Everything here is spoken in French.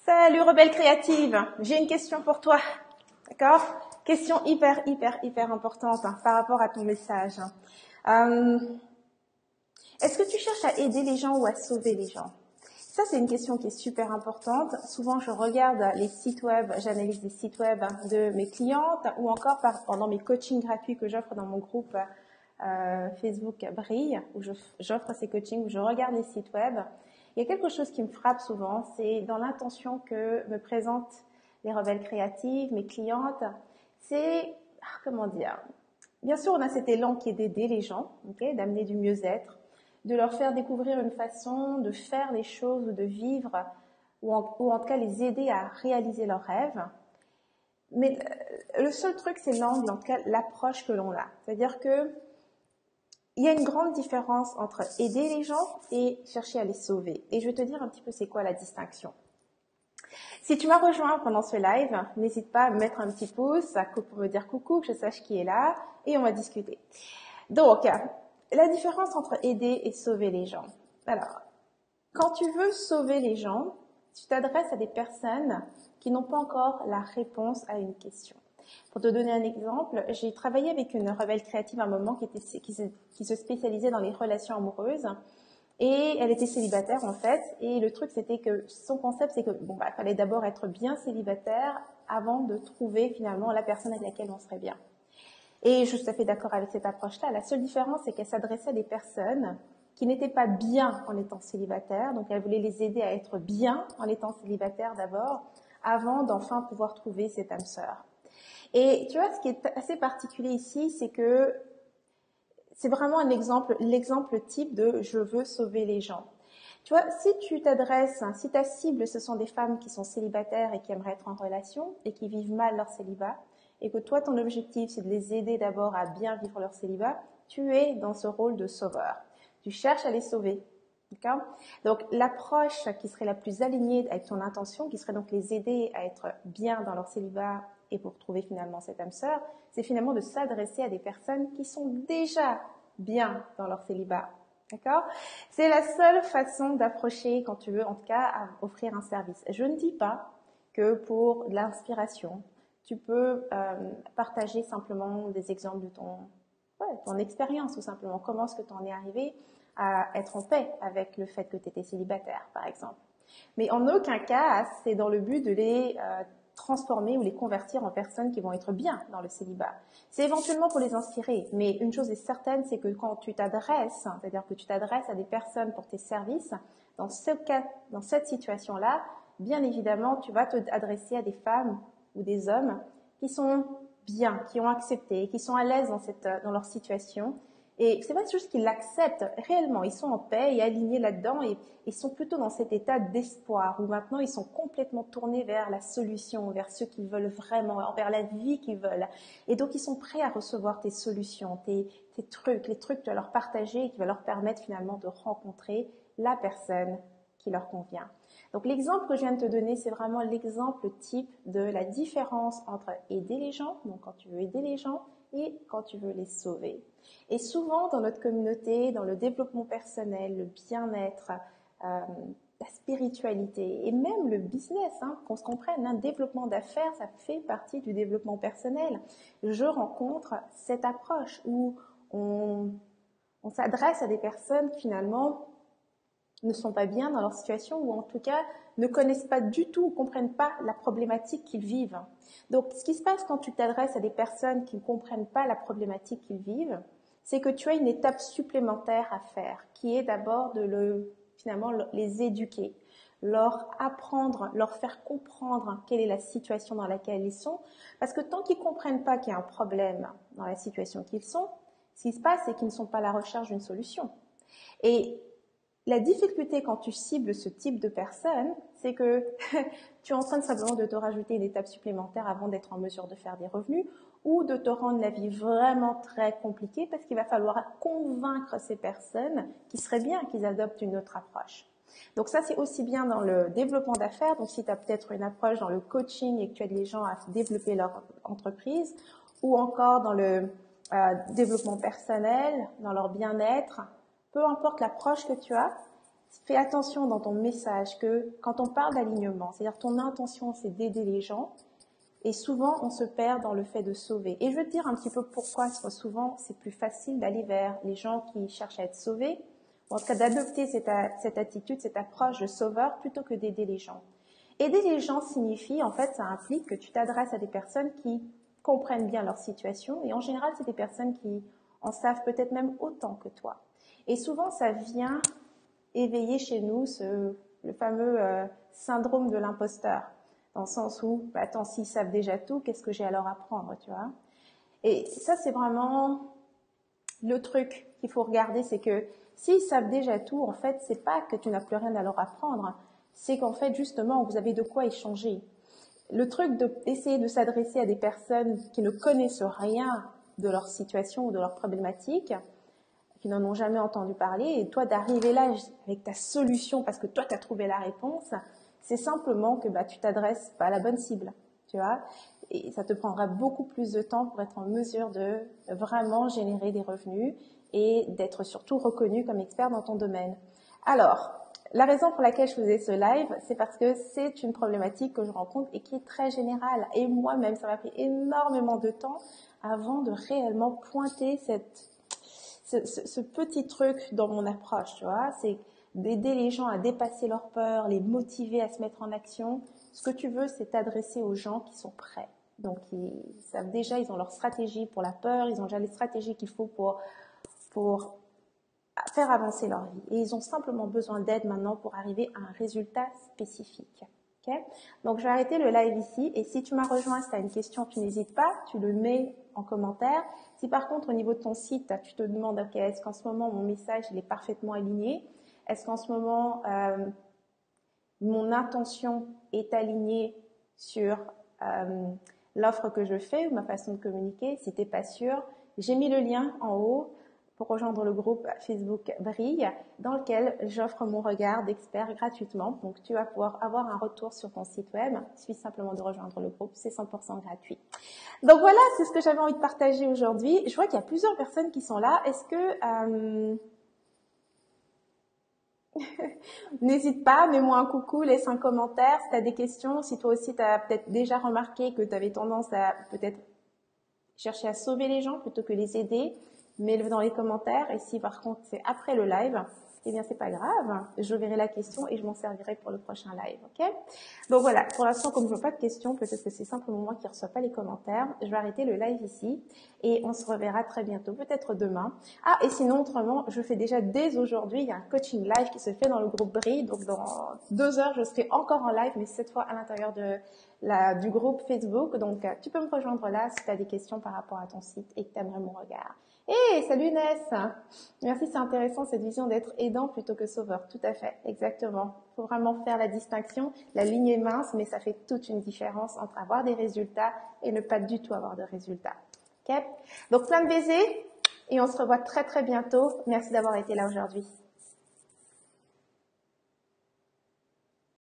Salut rebelle créative, j'ai une question pour toi, d'accord? Question hyper importante par rapport à ton message. Est-ce que tu cherches à aider les gens ou à sauver les gens? Ça, c'est une question qui est super importante. Souvent, je regarde les sites web, j'analyse les sites web de mes clientes ou encore pendant mes coachings gratuits que j'offre dans mon groupe Facebook Brille, où j'offre ces coachings, où je regarde les sites web. Il y a quelque chose qui me frappe souvent, c'est dans l'intention que me présentent les rebelles créatives, mes clientes, c'est, comment dire, bien sûr, on a cet élan qui est d'aider les gens, okay, d'amener du mieux-être, de leur faire découvrir une façon de faire les choses ou de vivre, ou en tout cas les aider à réaliser leurs rêves. Mais le seul truc, c'est l'angle, en tout cas l'approche que l'on a. C'est-à-dire que il y a une grande différence entre aider les gens et chercher à les sauver. Et je vais te dire un petit peu c'est quoi la distinction. Si tu m'as rejoint pendant ce live, n'hésite pas à me mettre un petit pouce pour me dire coucou, que je sache qui est là, et on va discuter. Donc, la différence entre aider et sauver les gens. Alors, quand tu veux sauver les gens, tu t'adresses à des personnes qui n'ont pas encore la réponse à une question. Pour te donner un exemple, j'ai travaillé avec une rebelle créative à un moment qui se spécialisait dans les relations amoureuses. Et elle était célibataire en fait, et le truc c'était que son concept c'est que fallait d'abord être bien célibataire avant de trouver finalement la personne avec laquelle on serait bien. Et je suis tout à fait d'accord avec cette approche-là. La seule différence c'est qu'elle s'adressait à des personnes qui n'étaient pas bien en étant célibataires, donc elle voulait les aider à être bien en étant célibataire d'abord, avant d'enfin pouvoir trouver cette âme sœur. Et tu vois, ce qui est assez particulier ici, c'est que c'est vraiment l'exemple type de « je veux sauver les gens ». Tu vois, si tu t'adresses, si ta cible, ce sont des femmes qui sont célibataires et qui aimeraient être en relation et qui vivent mal leur célibat, et que toi, ton objectif, c'est de les aider d'abord à bien vivre leur célibat, tu es dans ce rôle de sauveur. Tu cherches à les sauver. D'accord ? Donc, l'approche qui serait la plus alignée avec ton intention, qui serait donc les aider à être bien dans leur célibat et pour trouver finalement cette âme sœur, c'est finalement de s'adresser à des personnes qui sont déjà bien dans leur célibat. D'accord ? C'est la seule façon d'approcher, quand tu veux, en tout cas, à offrir un service. Je ne dis pas que pour de l'inspiration, tu peux partager simplement des exemples de ton expérience, tout simplement. Comment est-ce que tu en es arrivé à être en paix avec le fait que tu étais célibataire, par exemple. Mais en aucun cas, c'est dans le but de les transformer ou les convertir en personnes qui vont être bien dans le célibat. C'est éventuellement pour les inspirer, mais une chose est certaine, c'est que quand tu t'adresses, c'est-à-dire que tu t'adresses à des personnes pour tes services, dans ce cas, dans cette situation-là, bien évidemment, tu vas t'adresser à des femmes ou des hommes qui sont bien, qui ont accepté, qui sont à l'aise dans leur situation. Et c'est pas juste qu'ils l'acceptent réellement, ils sont en paix et alignés là-dedans et ils sont plutôt dans cet état d'espoir où maintenant ils sont complètement tournés vers la solution, vers ce qu'ils veulent vraiment, vers la vie qu'ils veulent. Et donc ils sont prêts à recevoir tes solutions, tes trucs, les trucs que tu vas leur partager et qui va leur permettre finalement de rencontrer la personne qui leur convient. Donc l'exemple que je viens de te donner, c'est vraiment l'exemple type de la différence entre aider les gens, donc quand tu veux aider les gens, et quand tu veux les sauver. Et souvent dans notre communauté, dans le développement personnel, le bien-être, la spiritualité et même le business, qu'on se comprenne, un développement d'affaires, ça fait partie du développement personnel. Je rencontre cette approche où on s'adresse à des personnes qui finalement ne sont pas bien dans leur situation ou en tout cas ne connaissent pas du tout ou comprennent pas la problématique qu'ils vivent. Donc, ce qui se passe quand tu t'adresses à des personnes qui ne comprennent pas la problématique qu'ils vivent, c'est que tu as une étape supplémentaire à faire, qui est d'abord de finalement les éduquer, leur apprendre, leur faire comprendre quelle est la situation dans laquelle ils sont, parce que tant qu'ils comprennent pas qu'il y a un problème dans la situation qu'ils sont, ce qui se passe, c'est qu'ils ne sont pas à la recherche d'une solution. Et la difficulté quand tu cibles ce type de personne, c'est que tu es en train simplement de te rajouter une étape supplémentaire avant d'être en mesure de faire des revenus ou de te rendre la vie vraiment très compliquée parce qu'il va falloir convaincre ces personnes qui seraient bien qu'ils adoptent une autre approche. Donc ça, c'est aussi bien dans le développement d'affaires. Donc si tu as peut-être une approche dans le coaching et que tu aides les gens à développer leur entreprise ou encore dans le développement personnel, dans leur bien-être, peu importe l'approche que tu as, fais attention dans ton message que quand on parle d'alignement, c'est-à-dire ton intention c'est d'aider les gens, et souvent on se perd dans le fait de sauver. Et je veux te dire un petit peu pourquoi souvent c'est plus facile d'aller vers les gens qui cherchent à être sauvés, ou en tout cas d'adopter cette attitude, cette approche de sauveur plutôt que d'aider les gens. Aider les gens signifie, en fait, ça implique que tu t'adresses à des personnes qui comprennent bien leur situation, et en général c'est des personnes qui en savent peut-être même autant que toi. Et souvent ça vient éveiller chez nous le fameux syndrome de l'imposteur, dans le sens où, bah, attends, s'ils savent déjà tout, qu'est-ce que j'ai à leur apprendre, tu vois? Et ça, c'est vraiment le truc qu'il faut regarder, c'est que s'ils savent déjà tout, en fait, c'est pas que tu n'as plus rien à leur apprendre, c'est qu'en fait, justement, vous avez de quoi échanger. Le truc d'essayer de s'adresser à des personnes qui ne connaissent rien de leur situation ou de leur problématique, qui n'en ont jamais entendu parler, et toi d'arriver là avec ta solution parce que toi tu as trouvé la réponse, c'est simplement que bah, tu t'adresses pas à la bonne cible, tu vois, et ça te prendra beaucoup plus de temps pour être en mesure de vraiment générer des revenus et d'être surtout reconnu comme expert dans ton domaine. Alors, la raison pour laquelle je faisais ce live, c'est parce que c'est une problématique que je rencontre et qui est très générale. Et moi-même, ça m'a pris énormément de temps avant de réellement pointer ce petit truc dans mon approche, tu vois, c'est d'aider les gens à dépasser leurs peurs, les motiver à se mettre en action. Ce que tu veux, c'est t'adresser aux gens qui sont prêts. Donc, ils savent déjà, ils ont leur stratégie pour la peur, ils ont déjà les stratégies qu'il faut pour faire avancer leur vie. Et ils ont simplement besoin d'aide maintenant pour arriver à un résultat spécifique. Okay? Donc, je vais arrêter le live ici. Et si tu m'as rejoint, si tu as une question, tu n'hésites pas, tu le mets en commentaire. Si par contre, au niveau de ton site, tu te demandes, ok, est-ce qu'en ce moment, mon message, il est parfaitement aligné? Est-ce qu'en ce moment, mon intention est alignée sur l'offre que je fais ou ma façon de communiquer? Si tu n'es pas sûr, j'ai mis le lien en haut pour rejoindre le groupe Facebook Brille, dans lequel j'offre mon regard d'expert gratuitement. Donc, tu vas pouvoir avoir un retour sur ton site web. Il suffit simplement de rejoindre le groupe, c'est 100% gratuit. Donc voilà, c'est ce que j'avais envie de partager aujourd'hui. Je vois qu'il y a plusieurs personnes qui sont là. Est-ce que... N'hésite pas, mets-moi un coucou, laisse un commentaire si tu as des questions. Si toi aussi, tu as peut-être déjà remarqué que tu avais tendance à peut-être chercher à sauver les gens plutôt que les aider, mets-le dans les commentaires. Et si par contre c'est après le live, eh bien c'est pas grave, je verrai la question et je m'en servirai pour le prochain live, ok? Donc voilà, pour l'instant comme je vois pas de questions, peut-être que c'est simplement moi qui reçois pas les commentaires, je vais arrêter le live ici et on se reverra très bientôt, peut-être demain. Ah, et sinon autrement, je fais déjà dès aujourd'hui, il y a un coaching live qui se fait dans le groupe Brille, donc dans 2 heures je serai encore en live, mais cette fois à l'intérieur du groupe Facebook, donc tu peux me rejoindre là si tu as des questions par rapport à ton site et que tu aimerais mon regard. Hey, salut Inès! Merci, c'est intéressant cette vision d'être aidant plutôt que sauveur. Tout à fait, exactement. Il faut vraiment faire la distinction. La ligne est mince, mais ça fait toute une différence entre avoir des résultats et ne pas du tout avoir de résultats. Ok? Donc plein de baisers et on se revoit très très bientôt. Merci d'avoir été là aujourd'hui.